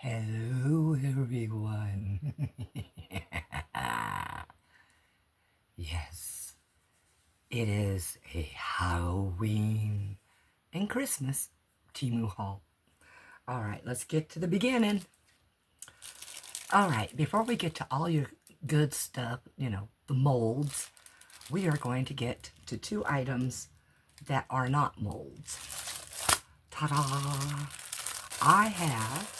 Hello, everyone. Yes, it is a Halloween and Christmas Temu haul. All right, let's get to the beginning. All right, before we get to all your good stuff, the molds, we are going to get to two items that are not molds. Ta-da! I have,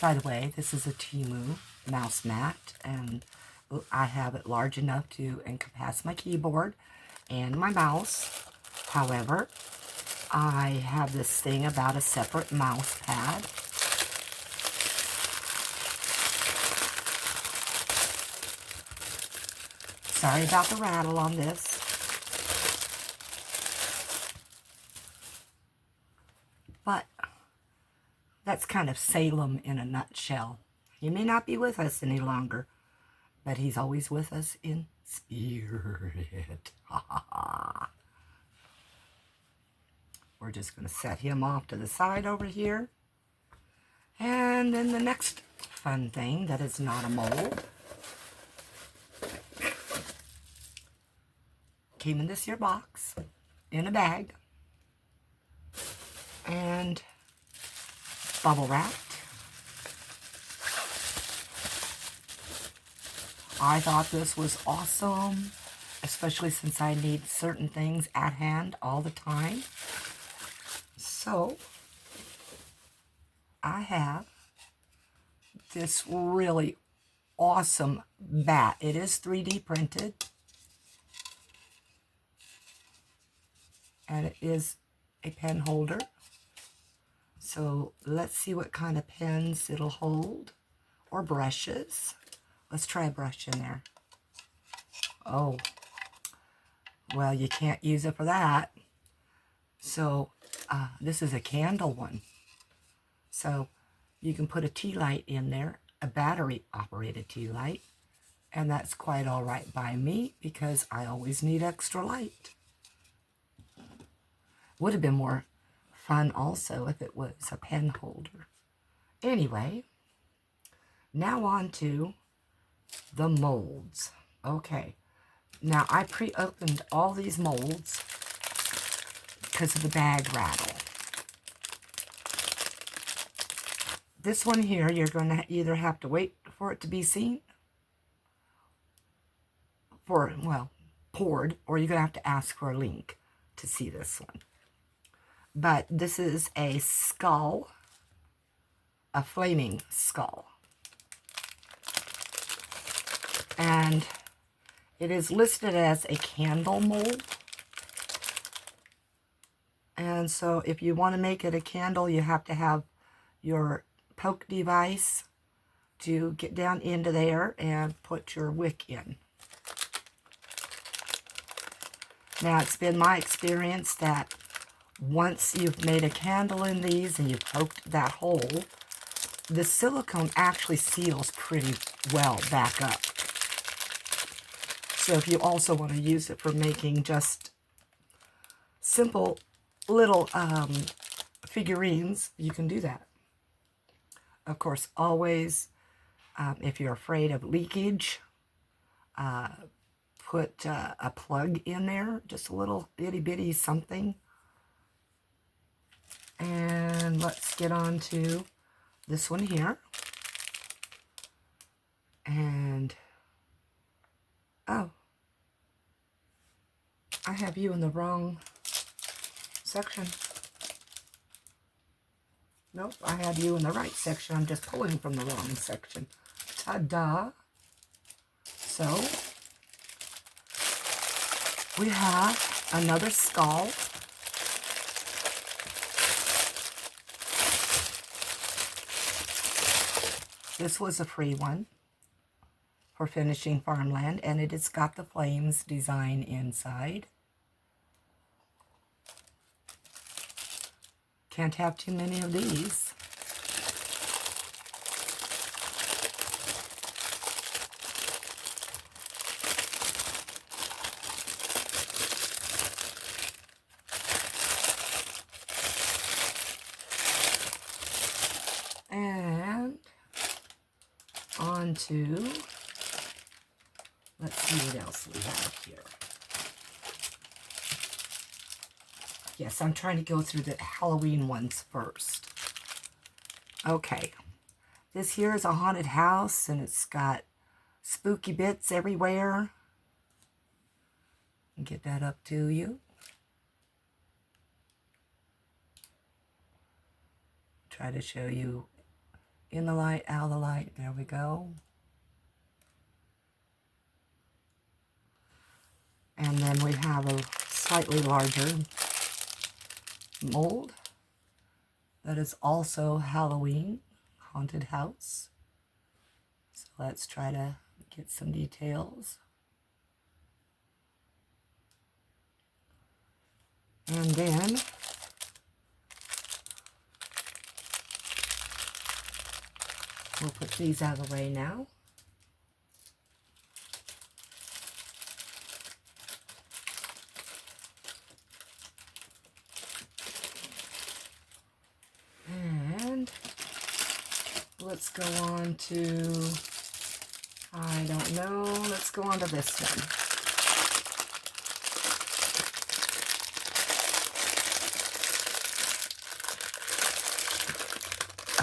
by the way, this is a Temu mouse mat, and I have it large enough to encompass my keyboard and my mouse. However, I have this thing about a separate mouse pad. Sorry about the rattle on this. But that's kind of Salem in a nutshell. He may not be with us any longer, but he's always with us in spirit. We're just going to set him off to the side over here. And then the next fun thing that is not a mold came in this here box in a bag and bubble wrapped. I thought this was awesome, especially since I need certain things at hand all the time. So I have this really awesome bat. It is 3D printed, and it is a pen holder. So let's see what kind of pens it'll hold, or brushes. Let's try a brush in there. Oh, well, you can't use it for that. So this is a candle one. So you can put a tea light in there, a battery operated tea light, and that's quite all right by me because I always need extra light. Would have been more fun also if it was a pen holder. Anyway, now on to the molds. Okay, now I pre-opened all these molds because of the bag rattle. This one here, you're going to either have to wait for it to be seen, poured, or you're going to have to ask for a link to see this one. But this is a skull, a flaming skull. And it is listed as a candle mold. And so if you want to make it a candle, you have to have your poke device to get down into there and put your wick in. Now, it's been my experience that once you've made a candle in these and you've poked that hole, the silicone actually seals pretty well back up. So if you also want to use it for making just simple little figurines, you can do that. Of course, always, if you're afraid of leakage, put a plug in there, just a little itty bitty something. And let's get on to this one here. And, oh, I have you in the wrong section. Nope, I had you in the right section. I'm just pulling from the wrong section. Ta-da! So, we have another skull. This was a free one for finishing farmland, and it has got the flames design inside. Can't have too many of these. on to, let's see what else we have here. Yes, I'm trying to go through the Halloween ones first. Okay, this here is a haunted house, and it's got spooky bits everywhere. Get that up to you. Try to show you in the light, out of the light. There we go. And then we have a slightly larger mold that is also Halloween haunted house. So let's try to get some details. And then we'll put these out of the way now. And let's go on to, I don't know, let's go on to this one.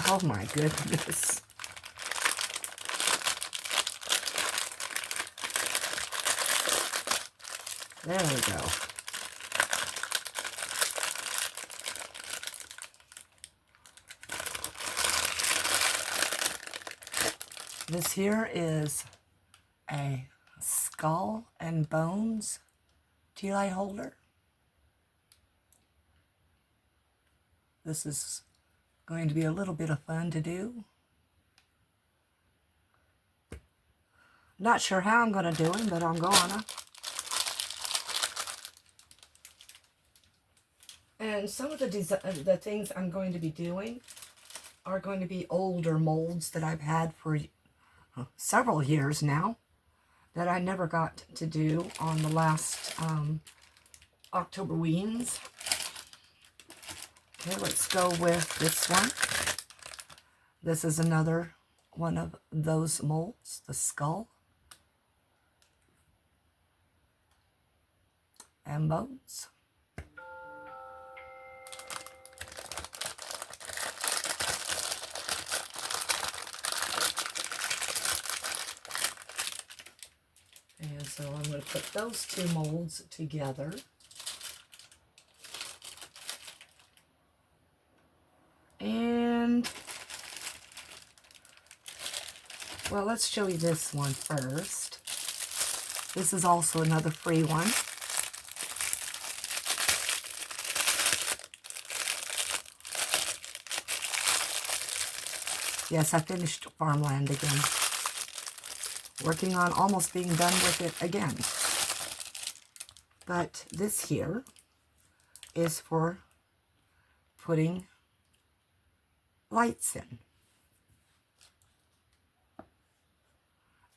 Oh my goodness. There we go. This here is a skull and bones tea light holder. This is going to be a little bit of fun to do. Not sure how I'm going to do it, but I'm gonna. And some of the things I'm going to be doing are going to be older molds that I've had for several years now that I never got to do on the last Octoberweens. Okay, let's go with this one. This is another one of those molds, the skull and bones. And so I'm going to put those two molds together. And, well, let's show you this one first. This is also another free one. Yes, I finished Farmland again. Working on almost being done with it again. But this here is for putting lights in.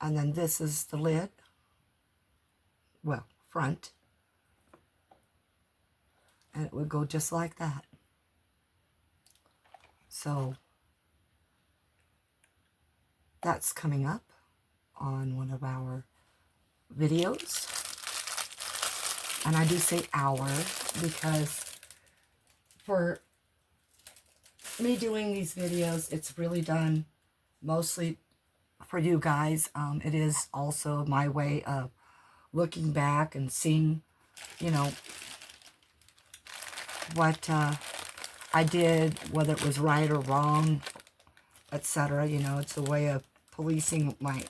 And then this is the lid. Well, front. And it would go just like that. So that's coming up on one of our videos. And I do say our because for me doing these videos, it's really done mostly for you guys. It is also my way of looking back and seeing, you know, what I did, whether it was right or wrong, etc. You know, it's a way of policing my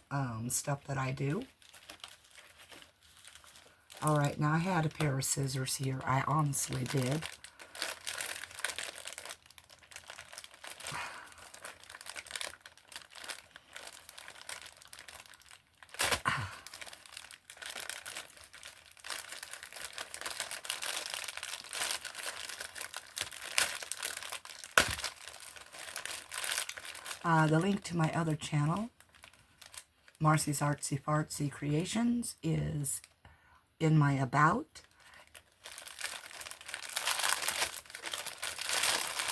stuff that I do. All right, now I had a pair of scissors here. I honestly did. The link to my other channel, Marcy's Artsy Fartsy Creations, is in my About.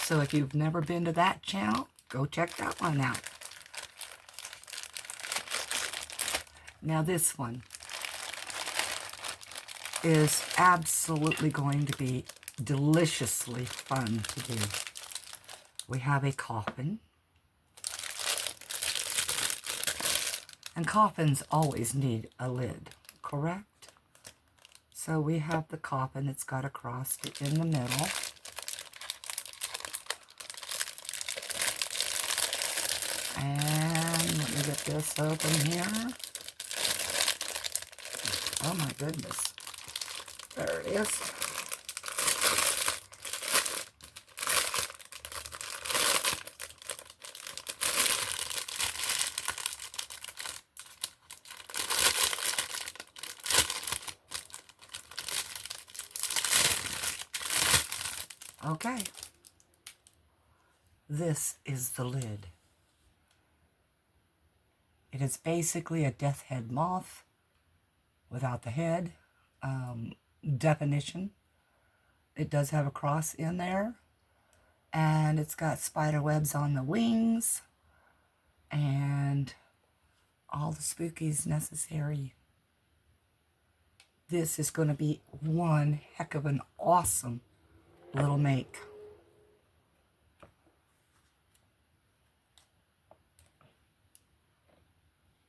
So if you've never been to that channel, go check that one out. Now this one is absolutely going to be deliciously fun to do. We have a coffin. And coffins always need a lid, correct? So we have the coffin that's got a cross in the middle. And let me get this open here. Oh my goodness. There it is. Okay. This is the lid. It is basically a death head moth without the head. Definition. It does have a cross in there. And it's got spider webs on the wings. And all the spookies necessary. This is going to be one heck of an awesome little make.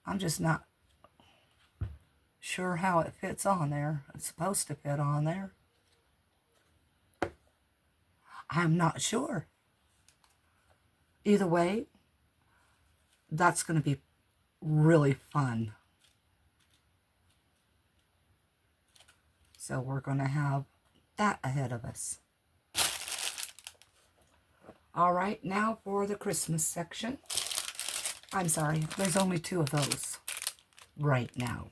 I'm just not sure how it fits on there. It's supposed to fit on there. I'm not sure. Either way, that's going to be really fun. So we're going to have that ahead of us. All right, now for the Christmas section. I'm sorry, there's only 2 of those right now.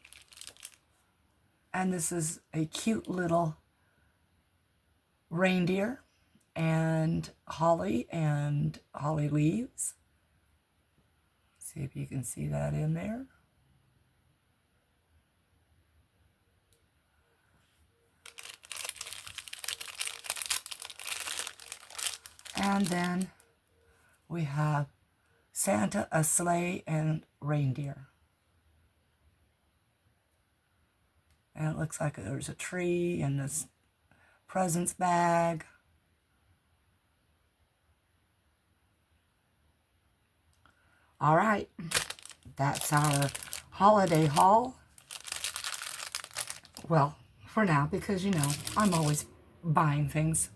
And this is a cute little reindeer and holly leaves. See if you can see that in there. And then we have Santa, a sleigh, and reindeer. And it looks like there's a tree and this presents bag. All right, that's our holiday haul. Well, for now, because, you know, I'm always buying things.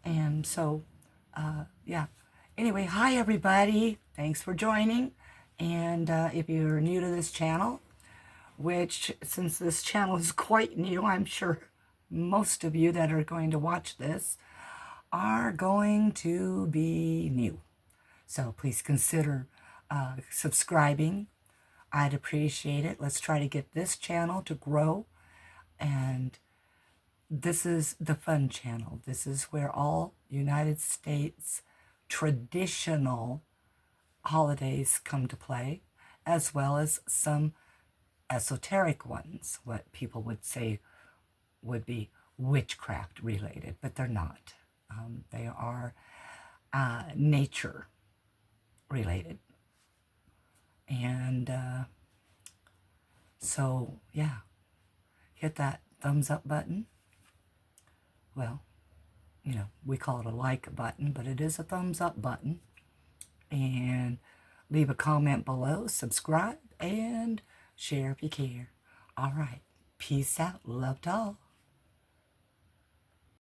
And so, yeah. Anyway, hi, everybody. Thanks for joining. And if you're new to this channel, which, since this channel is quite new, I'm sure most of you that are going to watch this are going to be new. So please consider subscribing. I'd appreciate it. Let's try to get this channel to grow. And this is the fun channel. This is where all United States traditional holidays come to play, as well as some esoteric ones, what people would say would be witchcraft related, but they're not. They are nature related. And so, yeah, hit that thumbs up button. Well, you know, we call it a like button, but it is a thumbs up button. And leave a comment below, subscribe, and share if you care. All right, peace out, love to all.